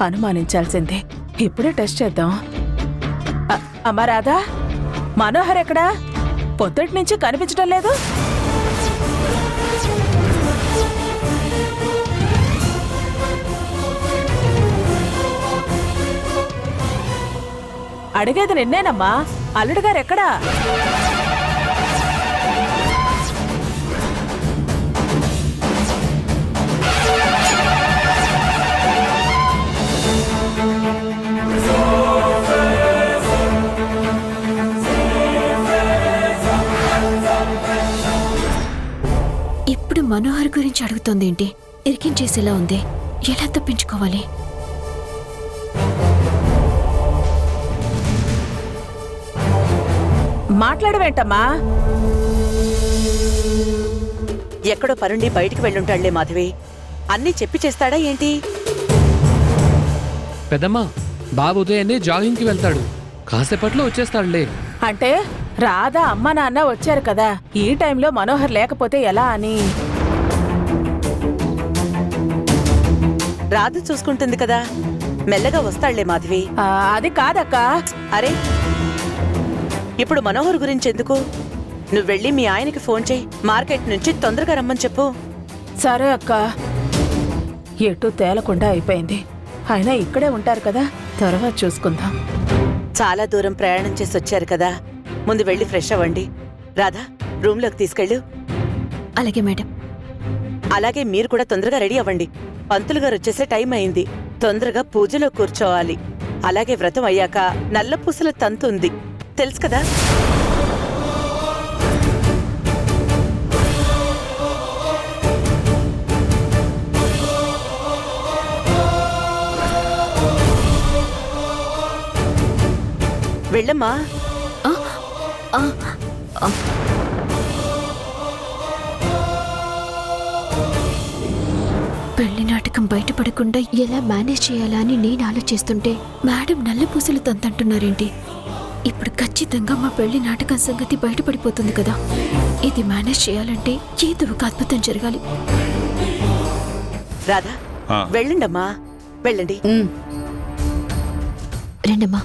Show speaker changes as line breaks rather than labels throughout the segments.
అనుమానించాల్సిందే. ఇప్పుడే టెస్ట్ చేద్దాం. అమ్మా రాధా, మనోహర్ ఎక్కడా? పొద్దుటి నుంచి కనిపించడం లేదు. అడిగేది నిన్నేనమ్మా. అల్లుడు గారు ఎక్కడా?
ఇప్పుడు మనోహర్ గురించి అడుగుతోందేంటి? ఇరికించేసేలా ఉంది. ఎలా తప్పించుకోవాలి?
మాట్లాడవేంటమ్మా?
ఎక్కడో పరుండి బయటికి వెళ్ళుంటాళ్లే మాధవి. అన్నీ చెప్పి చేస్తాడా ఏంటి?
పెద్దమ్మా, బాబు ఉదయాన్నే జాగింగ్కి వెళ్తాడు, కాసేపట్లో వచ్చేస్తాడులే.
అంటే రాధా అమ్మ నాన్న వచ్చారు కదా, ఈ టైంలో మనోహర్ లేకపోతే ఎలా అని.
రాధ చూసుకుంటుంది కదా, మెల్లగా వస్తాళ్లే మాధవి.
అది కాదక్కా.
అరే, ఇప్పుడు మనోహర్ గురించి ఎందుకు? నువ్వెళ్ళి మీ ఆయనకి ఫోన్ చేయి, మార్కెట్ నుంచి తొందరగా రమ్మని చెప్పు.
సరే అక్క. ఎటు తేలకుండా అయిపోయింది. అయినా ఇక్కడే ఉంటారు కదా, తర్వాత చూసుకుందాం.
చాలా దూరం ప్రయాణం చేసి వచ్చారు కదా, ముందు వెళ్ళి ఫ్రెష్ అవ్వండి. రాధా, రూమ్లోకి తీసుకెళ్ళు.
అలాగే మేడం.
అలాగే మీరు కూడా తొందరగా రెడీ అవ్వండి. పంతులు గారు వచ్చేసే టైం అయింది. తొందరగా పూజలో కూర్చోవాలి. అలాగే వ్రతం అయ్యాక నల్ల పూసల తంతు ఉంది, తెలుసు కదా? వెళ్ళమ్మా.
పెళ్లి నాటకం బయటపడకుండా ఎలా మేనేజ్ చేయాలా అని నేను ఆలోచిస్తుంటే మేడం నల్ల పూసలు తంతంటున్నారేంటి? ఇప్పుడు ఖచ్చితంగా మా పెళ్లి నాటకం సంగతి బయటపడిపోతుంది కదా. ఇది మేనేజ్ చేయాలంటే ఏదో ఒక అద్భుతం జరగాలి.
రాధా, వెళ్ళండమ్మా, వెళ్ళండి.
రండమ్మా.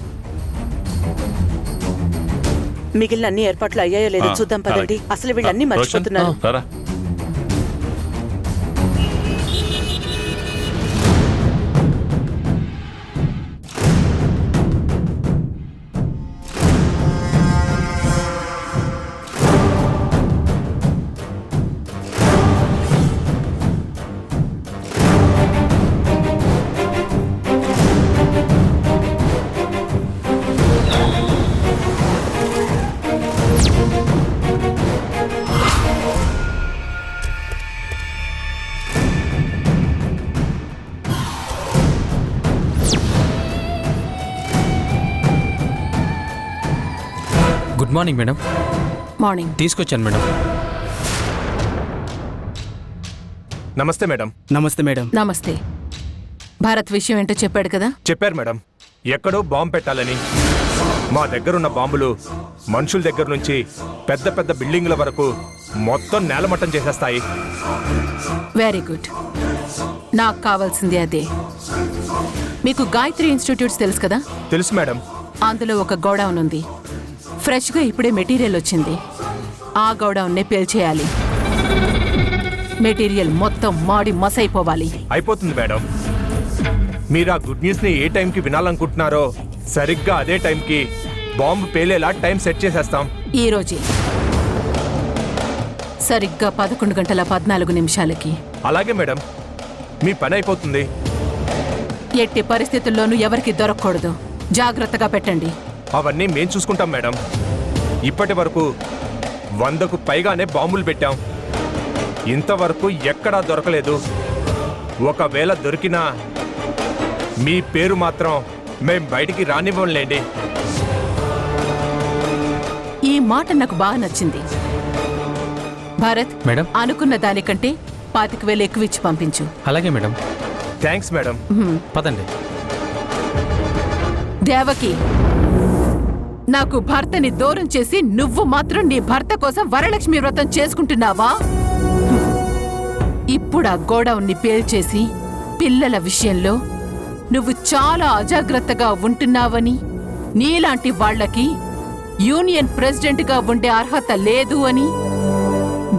మిగిలిన అన్ని ఏర్పాట్లు అయ్యాయో లేదో చూద్దాం పదండి. అసలు వీళ్ళన్నీ మర్చిపోతున్నారు.
Good morning madam.
మార్నింగ్.
తీసుకొచ్చాను మేడం.
నమస్తే మేడం.
నమస్తే మేడం.
నమస్తే. భారత్ విషయం ఏంటో చెప్పాడు కదా?
చెప్పారు మేడం, ఎక్కడో బాంబు పెట్టాలని. మా దగ్గరున్న బాంబులు మనుషుల దగ్గర నుంచి పెద్ద పెద్ద బిల్డింగ్ల వరకు మొత్తం నేలమట్టం చేసేస్తాయి.
Very good. నాకు కావాల్సింది అదే. మీకు గాయత్రి ఇన్స్టిట్యూట్స్ తెలుసు కదా?
తెలుసు మేడం.
అందులో ఒక గోడౌన్ ఉంది. ఫ్రెష్గా ఇప్పుడే మెటీరియల్ వచ్చింది. ఆ గోడౌన్నే పేల్చేయాలి. మెటీరియల్ మొత్తం మాడి మసైపోవాలి.
అయిపోతుంది మేడం. మీరు ఆ గుడ్ న్యూస్ని ఏ టైంకి వినాలనుకుంటున్నారో సరిగ్గా అదే టైంకి బాంబు పేలేలా టైం సెట్ చేసేస్తాం.
ఈ రోజే సరిగ్గా 11:14
అలాగే మేడం, మీ పని అయిపోతుంది.
ఎట్టి పరిస్థితుల్లోనూ ఎవరికి దొరకకూడదు. జాగ్రత్తగా పెట్టండి.
అవన్నీ మేం చూసుకుంటాం మేడం. ఇప్పటి వరకు 100కు పైగానే బాంబులు పెట్టాం. ఇంతవరకు ఎక్కడా దొరకలేదు. ఒకవేళ దొరికినా మీ పేరు మాత్రం మేం బయటికి రానివ్వంలేండి.
ఈ మాట నాకు బాగా నచ్చింది. భారత్
మేడం,
అనుకున్న దానికంటే 25,000 ఎక్కువ ఇచ్చి పంపించు.
అలాగే మేడం.
Thanks madam.
పదండి.
దేవకి, నాకు భర్తని దూరం చేసి నువ్వు మాత్రం నీ భర్త కోసం వరలక్ష్మి వ్రతం చేసుకుంటున్నావా? ఇప్పుడు ఆ గోడౌన్ని పేల్చేసి పిల్లల విషయంలో నువ్వు చాలా అజాగ్రత్తగా ఉంటున్నావని, నీలాంటి వాళ్ళకి యూనియన్ ప్రెసిడెంట్గా ఉండే అర్హత లేదు అని,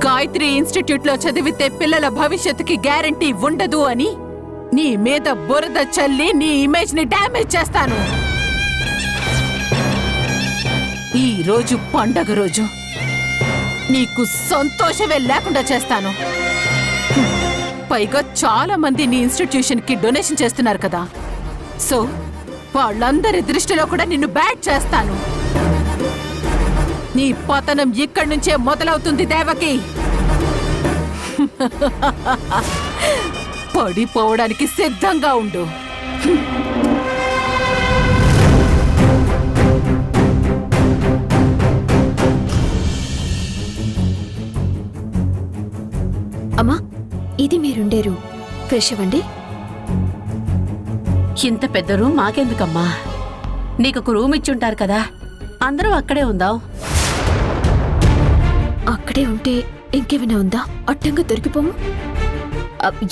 గాయత్రి ఇన్స్టిట్యూట్లో చదివితే పిల్లల భవిష్యత్తుకి గ్యారంటీ ఉండదు అని నీ మీద బురద చల్లి నీ ఇమేజ్ ని డ్యామేజ్ చేస్తాను. ఈ రోజు పండగ రోజు నీకు సంతోషమే లేకుండా చేస్తాను. పైగా చాలా మంది నీ ఇన్స్టిట్యూషన్ కి డొనేషన్ చేస్తున్నారు కదా, సో వాళ్ళందరి దృష్టిలో కూడా నిన్ను బ్యాడ్ చేస్తాను. నీ పతనం ఇక్కడి నుంచే మొదలవుతుంది దేవకి. పడిపోవడానికి సిద్ధంగా ఉండు.
అమ్మా, ఇది మీరుండే రూమ్. ఫ్రెష్ అవ్వండి.
ఇంత పెద్ద రూమ్ మాకెందుకమ్మా? నీకొక రూమ్ ఇచ్చుంటారు కదా, అందరూ అక్కడే ఉందాం.
అక్కడే ఉంటే ఇంకేమైనా ఉందా? అట్టంగా దొరికిపోము.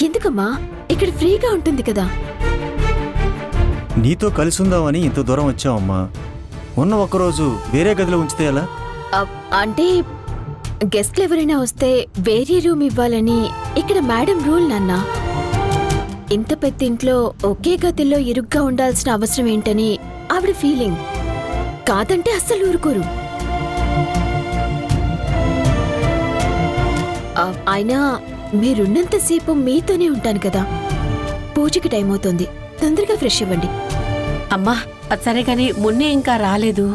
ఎందుకమ్మా, ఇక్కడ ఫ్రీగా ఉంటుంది కదా.
నీతో కలిసి ఉందామని ఇంత దూరం వచ్చావమ్మా. ఉన్న ఒక్కరోజు వేరే గదిలో ఉంచితే ఎలా?
అంటే గెస్ట్లు ఎవరైనా వస్తే వేరే రూమ్ ఇవ్వాలని ఇక్కడ మేడం రూల్ నాన్న. ఇంత పెద్ద ఇంట్లో ఒకే గదిలో ఇరుగ్గా ఉండాల్సిన అవసరం ఏంటని ఆవిడ ఫీలింగ్. కాదంటే అస్సలు ఊరుకోరు. అయినా మీరున్నంతసేపు మీతోనే ఉంటాను కదా. పూజకి టైం అవుతుంది, తొందరగా ఫ్రెష్ అవ్వండి.
అమ్మా, అది సరే కానీ మున్నే ఇంకా రాలేదు.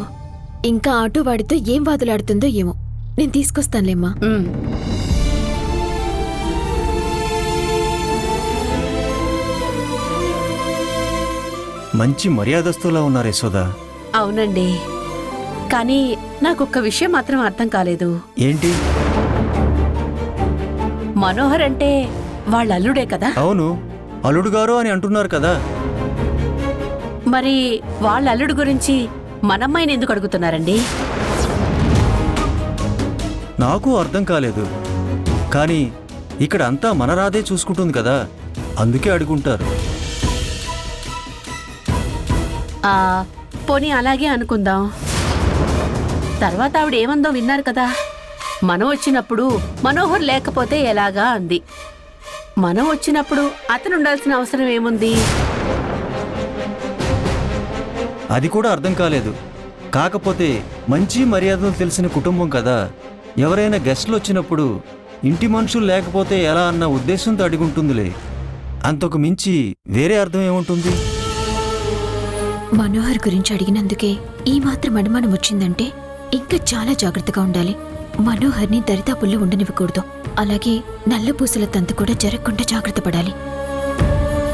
ఇంకా ఆటో వాడితో ఏం వాదులాడుతుందో ఏమో, నేను తీసుకొస్తానులేమ్మా.
మంచి మర్యాదస్తులా ఉన్నారు యశోదా.
అవునండి, కానీ నాకొక్క విషయం మాత్రం అర్థం కాలేదు.
ఏంటి?
మనోహర్ అంటే వాళ్ళ అల్లుడే కదా?
అవును, అల్లుడు గారు అని అంటున్నారు కదా.
మరి వాళ్ళ అల్లుడు గురించి మనమ్మాయిని ఎందుకు అడుగుతున్నారండి?
నాకు అర్థం కాలేదు. కానీ ఇక్కడ అంతా మన రాధే చూసుకుంటుంది కదా, అందుకే అడుగుంటారు.
పోనీ అలాగే అనుకుందాం. తర్వాత ఆవిడ ఏమందో విన్నారు కదా, మనం వచ్చినప్పుడు మనోహర్ లేకపోతే ఎలాగా అంది. మనం వచ్చినప్పుడు అతను ఉండాల్సిన అవసరం ఏముంది?
అది కూడా అర్థం కాలేదు. కాకపోతే మంచి మర్యాదలు తెలిసిన కుటుంబం కదా, ఎవరైనా గెస్ట్లు వచ్చినప్పుడు ఇంటి మనుషులు లేకపోతే ఎలా అన్న ఉద్దేశంతో అడుగుంటుందిలే. అంతకు మించి వేరే అర్థం ఏముంటుంది?
మనోహర్ గురించి అడిగినందుకే ఈ మాత్రం అనుమానం వచ్చిందంటే ఇంకా చాలా జాగ్రత్తగా ఉండాలి. మనోహర్ని దరిదాపుల్లో ఉండనివ్వకూడదు. అలాగే నల్లపూసల తంతు కూడా జరగకుండా జాగ్రత్త పడాలి.